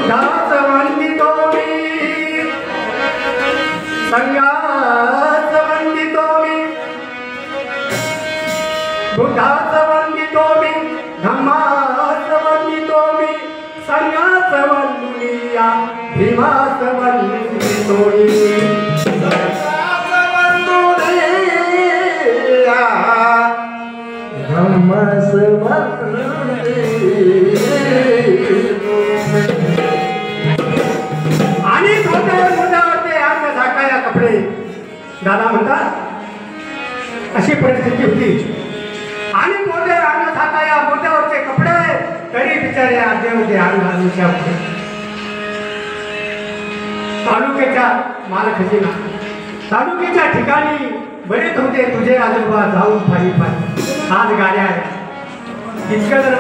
बुद्धाच वंदितो मी संघाच वंदितो मी बुद्धाच वंदितो मी धम्माच वंदितो मी संघाच वंदुनिया भीमाच वंदितो मी धम्माच आणि छोटे मुद्द्यावरती अंग झाकाया कपडे दादा म्हणतात अशी परिस्थिती होती आणि मोठे अंग झाकाया मुद्द्यावरचे कपडे तरी बिचारे आजे होते अंग घालूच्या होते तालुक्याच्या मालखजिना तालुक्याच्या ठिकाणी बरेच होते तुझे आजोबा जाऊन फारी फारी आज गाड्या आहेत इतकं जर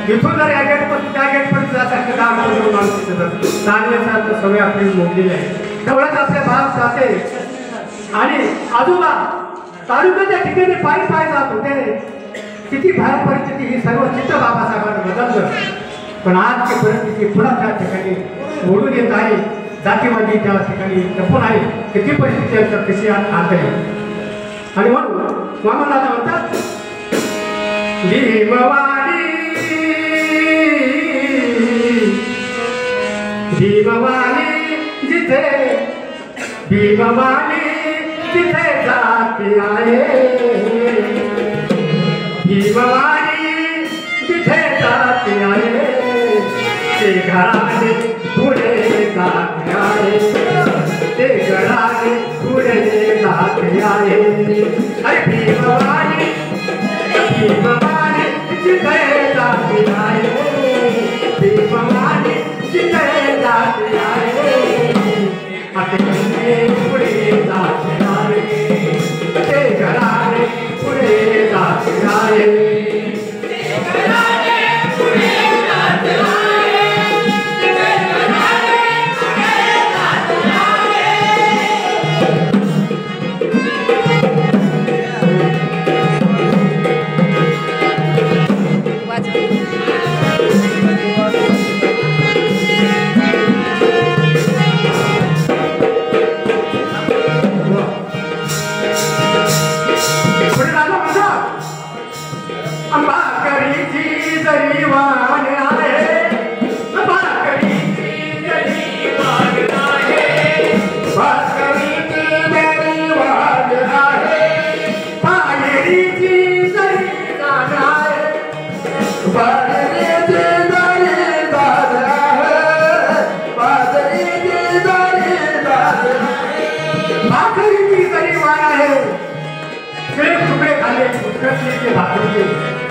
इथून जर या गेटपर्यंत त्या गेटपर्यंत जातात काम करून माणूस चालण्याचा तर सवय आपली मोडलेली आहे तेवढंच आपल्या भाग जाते आणि आजोबा तालुक्याच्या ठिकाणी पायी पाय जात होते किती भयान परिस्थिती ही सर्व चित्र बाबासाहेबांना बदललं पण आजची परिस्थिती पुन्हा त्या ठिकाणी मोडून येत आहे जातीवादी त्या ठिकाणी लपून आहे किती परिस्थिती कशी आणता येईल आणि म्हणून मामा दादा म्हणतात भीमवाणी भीमवाणी जिथे भीमवाणी जिथे जाती आहे भीमवाणी जिथे जाती आहे ते घराने पुढे जाते आहे ते घराने पुढे जाते आहे अरे भीमवाणी भीमवाणी जिथे जाती आहे भीमवाणी जिथे जाती आहे ते पुढे जाते आहे ते घराने पुढे जाते आहे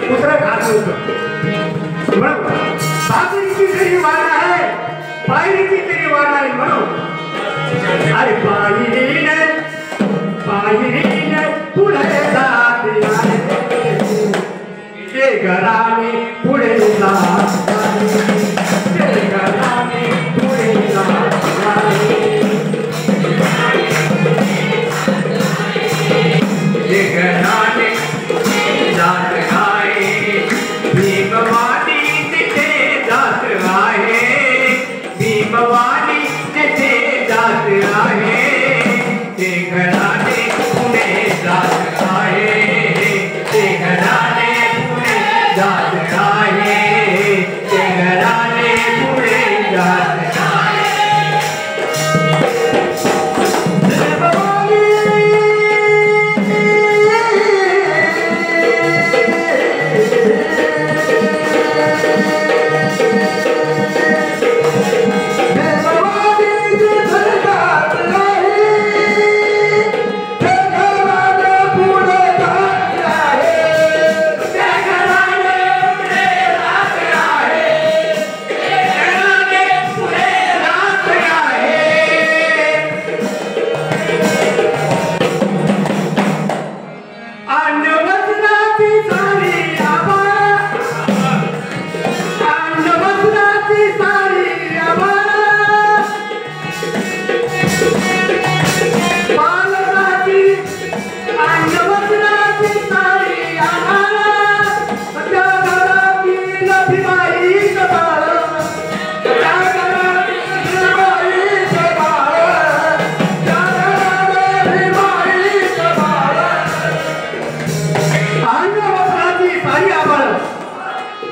दूसरा घाट होतं म्हणून भाकरीची तरी वाण आहे पायरीची तरी वाण आहे म्हणून अरे पायरीने पुढे जाते आहे ते घराने पुढे जाते ते घराने पुढे जाते ते घराने जात आहे भीमवाणी तिथे जात आहे भीमवाणी तिथे जात आहे ते घराने पुढे जात आहे ते घराने पुढे जात आहे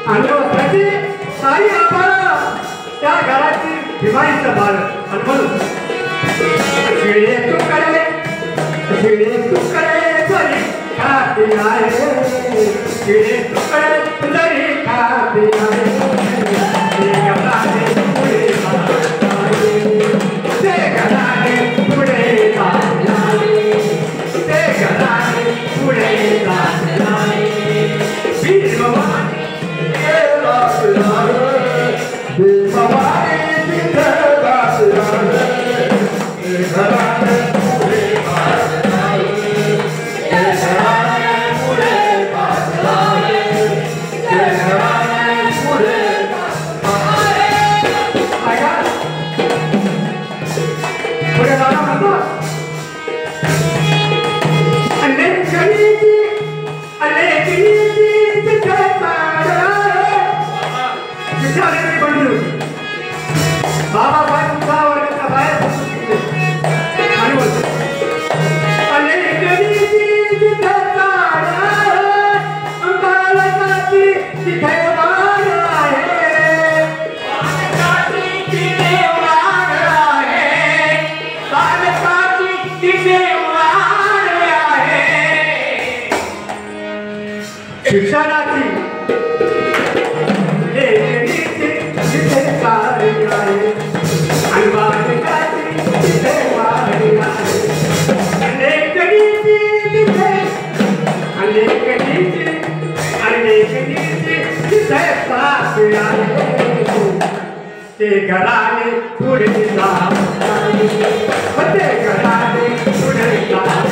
अन्नवस्त्राची सारी आभाळ त्या घराची भिमाईचं बाळ आणि म्हणून शिळे तुकडे जरी खाती आहे शिळे तुकडे जरी खाती आहे ते घराने पुढे शिक्षणाची तिथे कार्य आहे आणि वाचकाची तिथे वाढ आहे लेखनीची तिथे तिथे पास आहे ते घराने पुढे जात ते घराने पुढे जात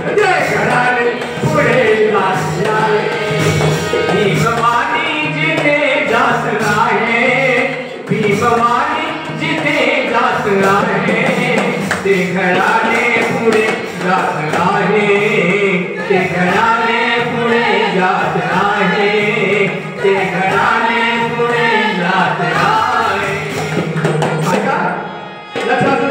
ते घराने पुढे भीमवानी जिथे जात आहे भीमवानी जिथे जात आहे ते घराने पुढे जात आहे ते घराने पुढे जात आहे ते घराने पुढे जात आहे ऐका लक्षात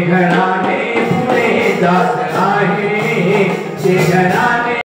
घराने पुढे जात आहे ते घराने